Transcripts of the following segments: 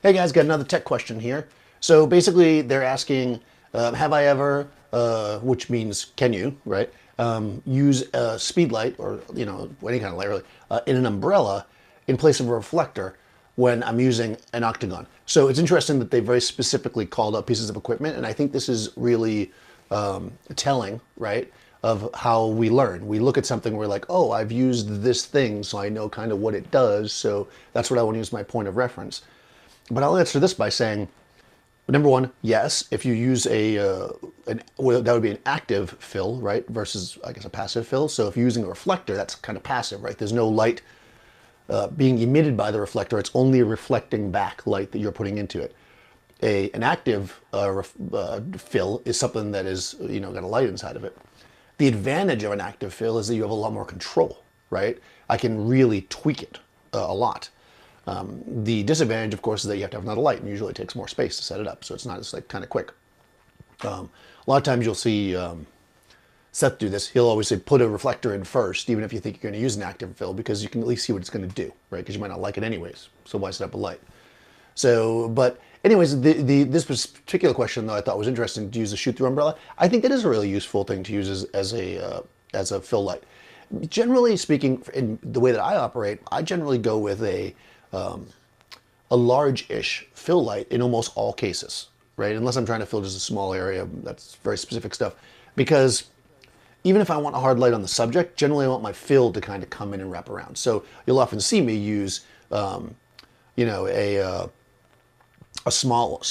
Hey guys, got another tech question here. So basically, they're asking, have I ever, which means can you, right? Use a speed light or any kind of light really in an umbrella in place of a reflector when I'm using an octagon. So it's interesting that they very specifically called out pieces of equipment, and I think this is really telling, right, of how we learn. We look at something, we're like, oh, I've used this thing, so I know kind of what it does. So that's what I want to use my point of reference. But I'll answer this by saying, number one, yes, if you use well, that would be an active fill, right, versus, I guess, a passive fill. So if you're using a reflector, that's kind of passive, right? There's no light being emitted by the reflector. It's only a reflecting back light that you're putting into it. An active fill is something that is, got a light inside of it. The advantage of an active fill is that you have a lot more control, right? I can really tweak it a lot. The disadvantage, of course, is that you have to have another light, and usually it takes more space to set it up, so it's not as like kind of quick. A lot of times you'll see Seth do this. He'll always say put a reflector in first, even if you think you're going to use an active fill, because you can at least see what it's going to do, right? Because you might not like it anyways, so why set up a light? So, but anyways, this particular question though I thought was interesting to use a shoot-through umbrella. I think that is a really useful thing to use as a fill light. Generally speaking, in the way that I operate, I generally go with a large-ish fill light in almost all cases, right? Unless I'm trying to fill just a small area, that's very specific stuff. Because even if I want a hard light on the subject, generally I want my fill to kind of come in and wrap around. So you'll often see me use, a small, like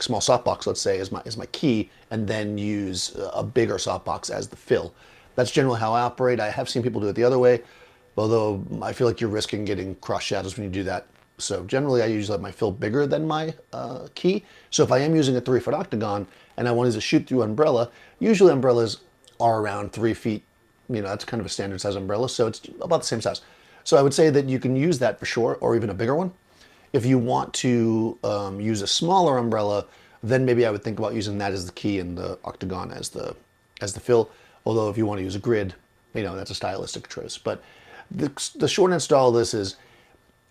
small softbox, let's say, as my key, and then use a bigger softbox as the fill. That's generally how I operate. I have seen people do it the other way, although I feel like you're risking getting cross shadows when you do that. So generally I usually have my fill bigger than my key. So if I am using a 3-foot octagon and I want to use a shoot-through umbrella, usually umbrellas are around 3 feet. That's kind of a standard size umbrella, so it's about the same size. So I would say that you can use that for sure, or even a bigger one. If you want to use a smaller umbrella, then maybe I would think about using that as the key and the octagon as the fill. Although if you want to use a grid, that's a stylistic choice. But the short answer to all of this is,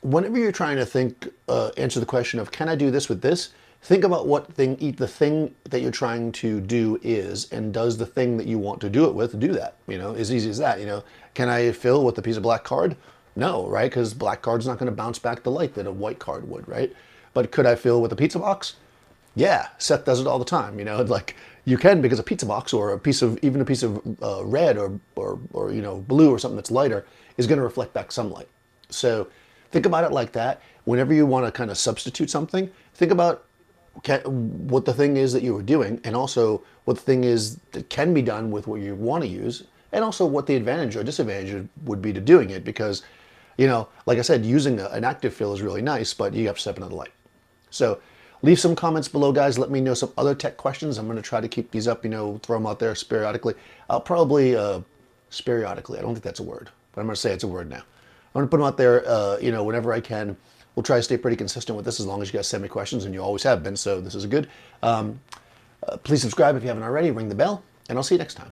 whenever you're trying to answer the question of can I do this with this, think about what the thing that you're trying to do is, and does the thing that you want to do it with do that? As easy as that. Can I fill with a piece of black card? No, right? Because black card's not going to bounce back the light that a white card would, right? But could I fill with a pizza box? Yeah, Seth does it all the time. Like you can, because a pizza box or even a piece of red or blue or something that's lighter is going to reflect back some light. So think about it like that. Whenever you want to kind of substitute something, think about what the thing is that you were doing, and also what the thing is that can be done with what you want to use, and also what the advantage or disadvantage would be to doing it. Because, like I said, using an active fill is really nice, but you have to step another light. So leave some comments below, guys. Let me know some other tech questions. I'm going to try to keep these up, throw them out there periodically. I'll probably, periodically, I don't think that's a word, but I'm going to say it's a word now. I'm going to put them out there, whenever I can. We'll try to stay pretty consistent with this as long as you guys send me questions, and you always have been, so this is good. Please subscribe if you haven't already, ring the bell, and I'll see you next time.